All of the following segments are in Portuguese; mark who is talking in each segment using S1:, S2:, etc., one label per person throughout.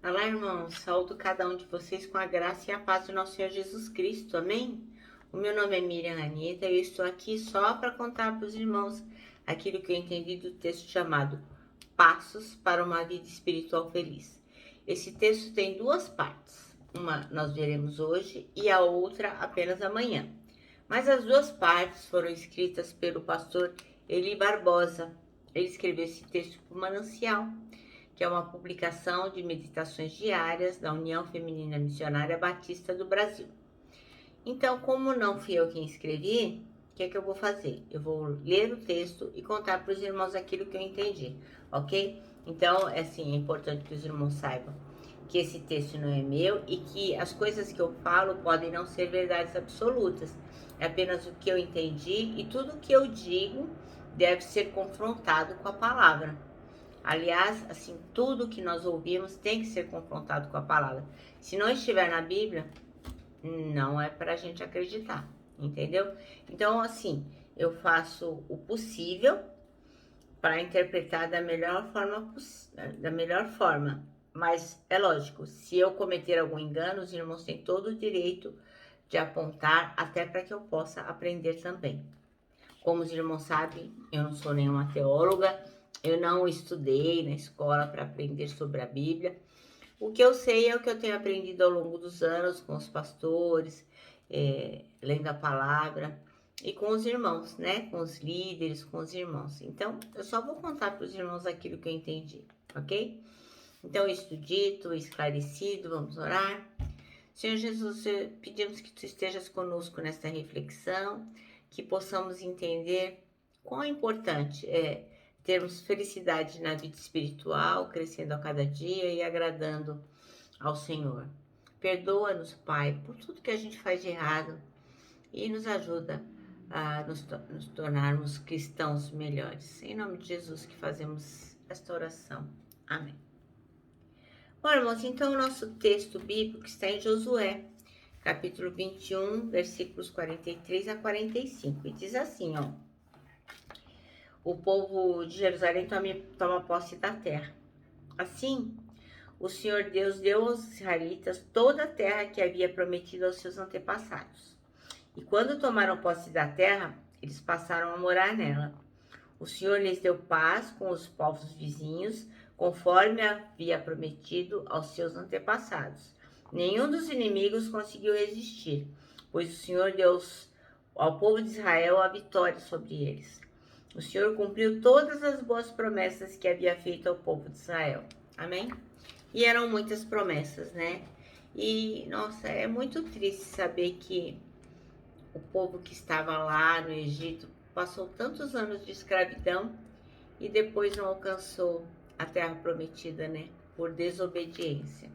S1: Olá, irmãos. Saúdo cada um de vocês com a graça e a paz do nosso Senhor Jesus Cristo. Amém? O meu nome é Miriam Anita e eu estou aqui só para contar para os irmãos aquilo que eu entendi do texto chamado Passos para uma Vida Espiritual Feliz. Esse texto tem duas partes. Uma nós veremos hoje e a outra apenas amanhã. Mas as duas partes foram escritas pelo pastor Eli Barbosa. Ele escreveu esse texto por Manancial, que é uma publicação de meditações diárias da União Feminina Missionária Batista do Brasil. Então, como não fui eu quem escrevi, o que é que eu vou fazer? Eu vou ler o texto e contar para os irmãos aquilo que eu entendi, ok? Então, assim, é importante que os irmãos saibam que esse texto não é meu e que as coisas que eu falo podem não ser verdades absolutas. É apenas o que eu entendi e tudo o que eu digo deve ser confrontado com a palavra. Aliás, assim, tudo que nós ouvimos tem que ser confrontado com a palavra. Se não estiver na Bíblia, não é para a gente acreditar, entendeu? Então, assim, eu faço o possível para interpretar da melhor forma. Mas é lógico, se eu cometer algum engano, os irmãos têm todo o direito de apontar, até para que eu possa aprender também. Como os irmãos sabem, eu não sou nenhuma teóloga, eu não estudei na escola para aprender sobre a Bíblia. O que eu sei é o que eu tenho aprendido ao longo dos anos com os pastores, lendo a palavra, e com os irmãos, né? Com os líderes, com os irmãos. Então, eu só vou contar para os irmãos aquilo que eu entendi, ok? Então, isto dito, esclarecido, vamos orar. Senhor Jesus, pedimos que Tu estejas conosco nesta reflexão, que possamos entender quão importante é termos felicidade na vida espiritual, crescendo a cada dia e agradando ao Senhor. Perdoa-nos, Pai, por tudo que a gente faz de errado e nos ajuda a nos tornarmos cristãos melhores. Em nome de Jesus que fazemos esta oração. Amém. Bom, irmãos, então o nosso texto bíblico está em Josué, capítulo 21, versículos 43 a 45. E diz assim, ó: o povo de Jerusalém toma posse da terra. Assim, o Senhor Deus deu aos israelitas toda a terra que havia prometido aos seus antepassados. E quando tomaram posse da terra, eles passaram a morar nela. O Senhor lhes deu paz com os povos vizinhos, conforme havia prometido aos seus antepassados. Nenhum dos inimigos conseguiu resistir, pois o Senhor deu ao povo de Israel a vitória sobre eles. O Senhor cumpriu todas as boas promessas que havia feito ao povo de Israel. Amém? E eram muitas promessas, né? E, nossa, é muito triste saber que o povo que estava lá no Egito passou tantos anos de escravidão e depois não alcançou a terra prometida, né? Por desobediência.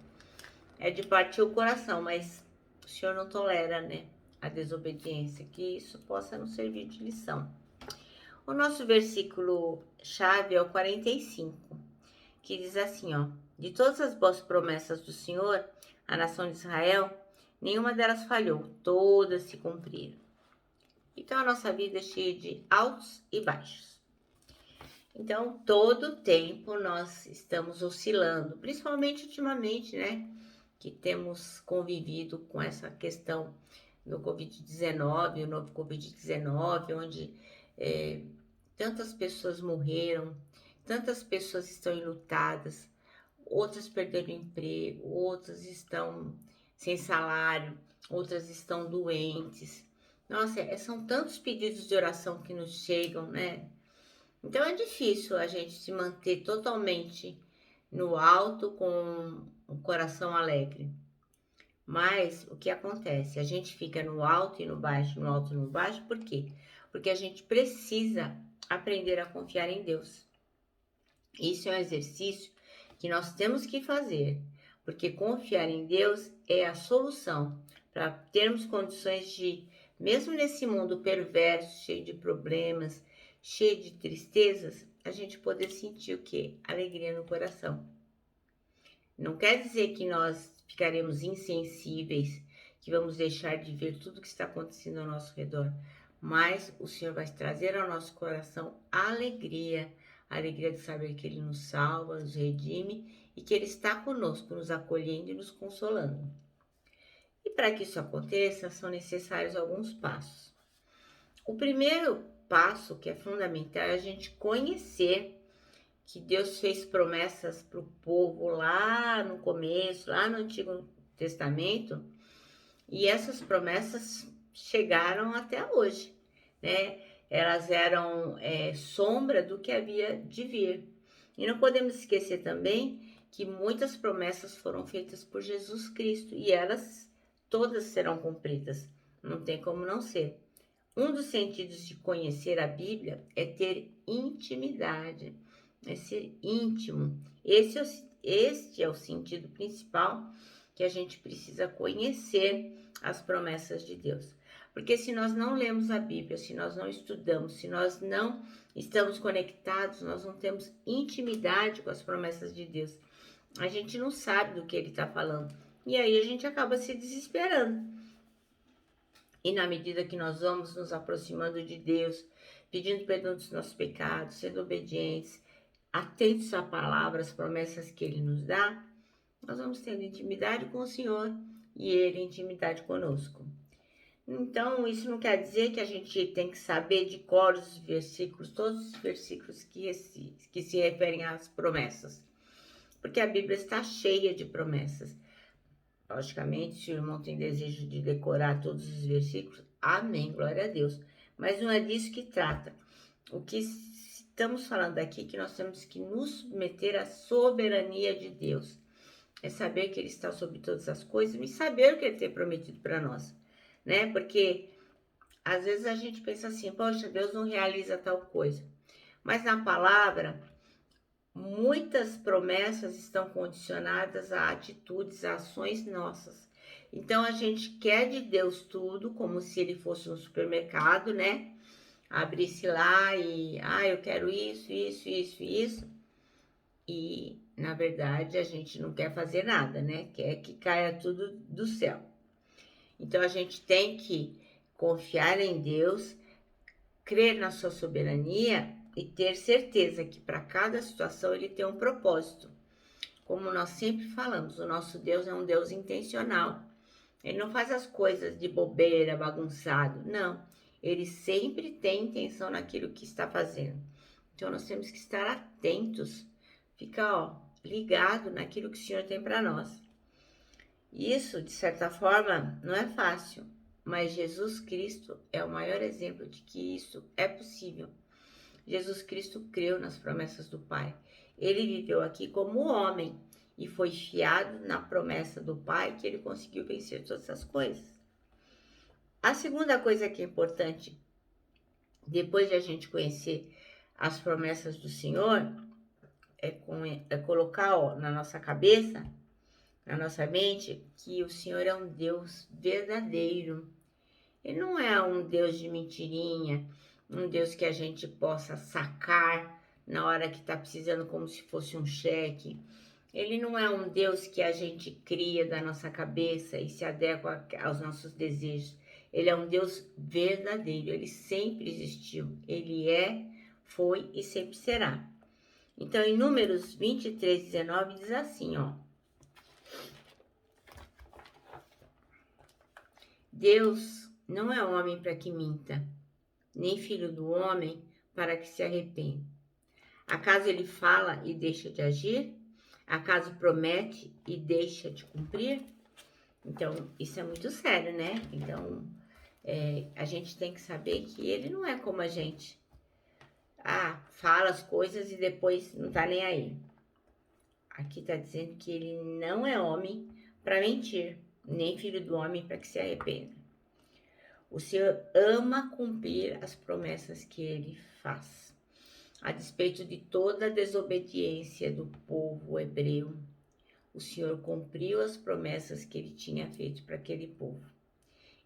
S1: É de partir o coração, mas o Senhor não tolera, né? A desobediência, que isso possa nos servir de lição. O nosso versículo chave é o 45, que diz assim, ó: de todas as boas promessas do Senhor, a nação de Israel, nenhuma delas falhou, todas se cumpriram. Então a nossa vida é cheia de altos e baixos. Então, todo tempo nós estamos oscilando, principalmente ultimamente, né? Que temos convivido com essa questão do Covid-19, o novo Covid-19, onde tantas pessoas morreram, tantas pessoas estão enlutadas, outras perderam emprego, outras estão sem salário, outras estão doentes. Nossa, são tantos pedidos de oração que nos chegam, né? Então é difícil a gente se manter totalmente no alto com o coração alegre. Mas o que acontece? A gente fica no alto e no baixo, no alto e no baixo, por quê? Porque a gente precisa aprender a confiar em Deus. Isso é um exercício que nós temos que fazer, porque confiar em Deus é a solução para termos condições de, mesmo nesse mundo perverso, cheio de problemas, cheio de tristezas, a gente poder sentir o quê? Alegria no coração. Não quer dizer que nós ficaremos insensíveis, que vamos deixar de ver tudo que está acontecendo ao nosso redor, mas o Senhor vai trazer ao nosso coração alegria, a alegria de saber que Ele nos salva, nos redime e que Ele está conosco, nos acolhendo e nos consolando. E para que isso aconteça, são necessários alguns passos. O primeiro passo, que é fundamental, é a gente conhecer que Deus fez promessas para o povo lá no começo, lá no Antigo Testamento, e essas promessas chegaram até hoje, né? Elas eram sombra do que havia de vir. E não podemos esquecer também que muitas promessas foram feitas por Jesus Cristo e elas todas serão cumpridas. Não tem como não ser. Um dos sentidos de conhecer a Bíblia é ter intimidade, é ser íntimo. Este é o sentido principal que a gente precisa conhecer as promessas de Deus. Porque se nós não lemos a Bíblia, se nós não estudamos, se nós não estamos conectados, nós não temos intimidade com as promessas de Deus. A gente não sabe do que Ele está falando. E aí a gente acaba se desesperando. E na medida que nós vamos nos aproximando de Deus, pedindo perdão dos nossos pecados, sendo obedientes, atentos à palavra, às promessas que Ele nos dá, nós vamos tendo intimidade com o Senhor e Ele intimidade conosco. Então, isso não quer dizer que a gente tem que saber de cor os versículos, todos os versículos que se referem às promessas. Porque a Bíblia está cheia de promessas. Logicamente, se o irmão tem desejo de decorar todos os versículos, amém, glória a Deus. Mas não é disso que trata. O que estamos falando aqui é que nós temos que nos submeter à soberania de Deus. É saber que Ele está sobre todas as coisas e saber o que Ele tem prometido para nós, né? Porque às vezes a gente pensa assim, poxa, Deus não realiza tal coisa. Mas na palavra, muitas promessas estão condicionadas a atitudes, a ações nossas. Então a gente quer de Deus tudo, como se Ele fosse um supermercado, né? Abrisse lá e, eu quero isso, isso, isso, isso. E, na verdade, a gente não quer fazer nada, né? Quer que caia tudo do céu. Então, a gente tem que confiar em Deus, crer na sua soberania e ter certeza que para cada situação Ele tem um propósito. Como nós sempre falamos, o nosso Deus é um Deus intencional. Ele não faz as coisas de bobeira, bagunçado. Não. Ele sempre tem intenção naquilo que está fazendo. Então, nós temos que estar atentos. Fica, ligado naquilo que o Senhor tem para nós. Isso, de certa forma, não é fácil. Mas Jesus Cristo é o maior exemplo de que isso é possível. Jesus Cristo creu nas promessas do Pai. Ele viveu aqui como homem e foi fiado na promessa do Pai que ele conseguiu vencer todas as coisas. A segunda coisa que é importante, depois de a gente conhecer as promessas do Senhor, é colocar na nossa cabeça, na nossa mente, que o Senhor é um Deus verdadeiro. Ele não é um Deus de mentirinha, um Deus que a gente possa sacar na hora que está precisando como se fosse um cheque. Ele não é um Deus que a gente cria da nossa cabeça e se adequa aos nossos desejos. Ele é um Deus verdadeiro, ele sempre existiu. Ele é, foi e sempre será. Então, em Números 23, 19, diz assim, Deus não é homem para que minta, nem filho do homem para que se arrependa. Acaso ele fala e deixa de agir? Acaso promete e deixa de cumprir? Então, isso é muito sério, né? Então, a gente tem que saber que ele não é como a gente. Fala as coisas e depois não tá nem aí. Aqui tá dizendo que ele não é homem para mentir, nem filho do homem para que se arrependa. O Senhor ama cumprir as promessas que ele faz. A despeito de toda a desobediência do povo hebreu, o Senhor cumpriu as promessas que ele tinha feito para aquele povo.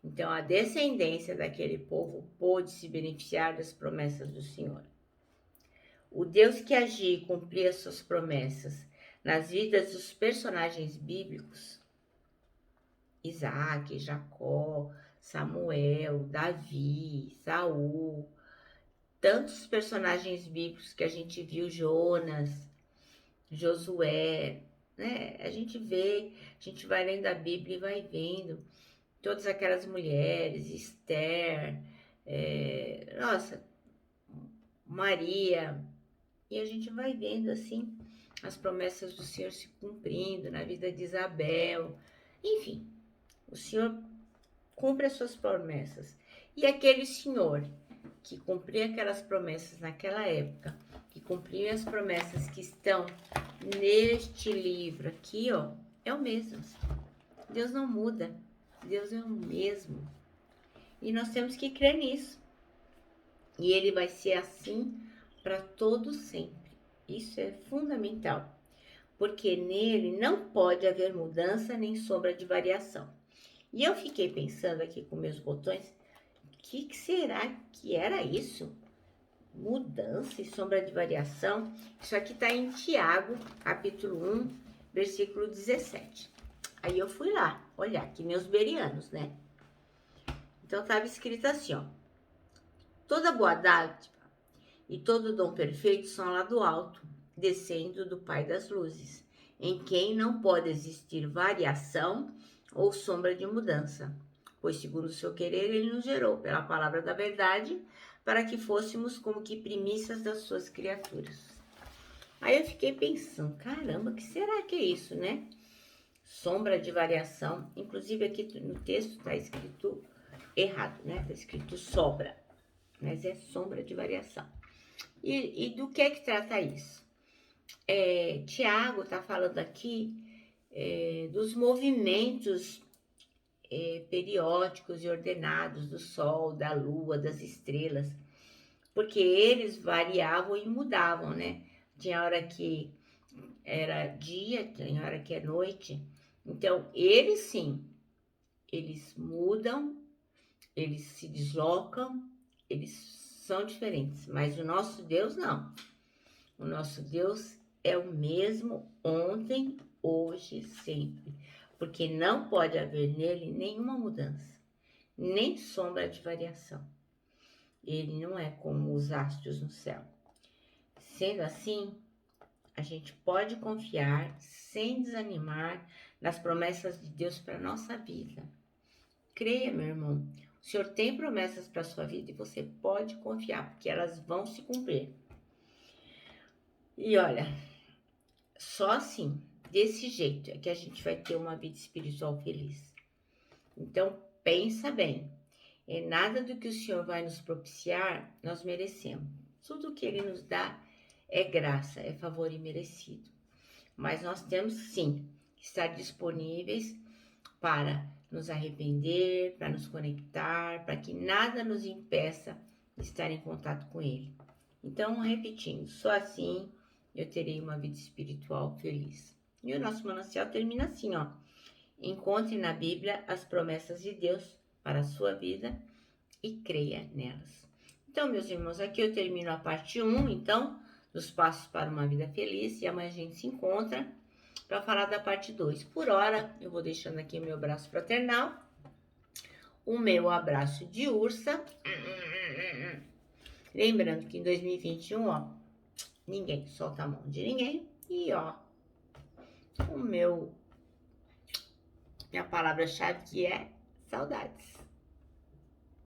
S1: Então, a descendência daquele povo pôde se beneficiar das promessas do Senhor. O Deus que agia e cumpria as suas promessas nas vidas dos personagens bíblicos, Isaac, Jacó, Samuel, Davi, Saul, tantos personagens bíblicos que a gente viu, Jonas, Josué, né? A gente vê, a gente vai lendo a Bíblia e vai vendo todas aquelas mulheres, Esther, nossa, Maria, e a gente vai vendo assim as promessas do Senhor se cumprindo na vida de Isabel. Enfim, o Senhor cumpre as suas promessas. E aquele Senhor que cumpria aquelas promessas naquela época, que cumpria as promessas que estão neste livro aqui, ó, é o mesmo. Deus não muda. Deus é o mesmo. E nós temos que crer nisso. E ele vai ser assim para todo sempre. Isso é fundamental. Porque nele não pode haver mudança nem sombra de variação. E eu fiquei pensando aqui com meus botões, o que será que era isso? Mudança e sombra de variação? Isso aqui está em Tiago, capítulo 1, versículo 17. Aí eu fui lá olhar, que meus berianos, né? Então estava escrito assim, ó. Toda boa dádiva e todo dom perfeito são lá do alto, descendo do Pai das luzes, em quem não pode existir variação ou sombra de mudança, pois segundo o seu querer ele nos gerou pela palavra da verdade, para que fôssemos como que primícias das suas criaturas. Aí eu fiquei pensando, caramba, que será que é isso, né? Sombra de variação, inclusive aqui no texto está escrito errado, né? Está escrito sobra, mas é sombra de variação. E do que trata isso? Tiago está falando aqui dos movimentos periódicos e ordenados do Sol, da Lua, das estrelas, porque eles variavam e mudavam, né? Tinha hora que era dia, tinha hora que é noite. Então, eles sim, eles mudam, eles se deslocam, eles são diferentes, mas o nosso Deus não. O nosso Deus é o mesmo ontem, hoje, sempre. Porque não pode haver nele nenhuma mudança, nem sombra de variação. Ele não é como os astros no céu. Sendo assim, a gente pode confiar sem desanimar nas promessas de Deus para a nossa vida. Creia, meu irmão. O Senhor tem promessas para a sua vida e você pode confiar, porque elas vão se cumprir. E olha, só assim, desse jeito, é que a gente vai ter uma vida espiritual feliz. Então, pensa bem. Nada do que o Senhor vai nos propiciar, nós merecemos. Tudo que Ele nos dá é graça, é favor imerecido. Mas nós temos, sim, que estar disponíveis para nos arrepender, para nos conectar, para que nada nos impeça de estar em contato com Ele. Então, repetindo, só assim eu terei uma vida espiritual feliz. E o nosso manancial termina assim, ó. Encontre na Bíblia as promessas de Deus para a sua vida e creia nelas. Então, meus irmãos, aqui eu termino a parte 1, então, dos passos para uma vida feliz. E amanhã a gente se encontra para falar da parte 2. Por hora, eu vou deixando aqui o meu abraço fraternal, o meu abraço de ursa. Lembrando que em 2021, ó, ninguém solta a mão de ninguém. E, ó, minha palavra-chave que é saudades.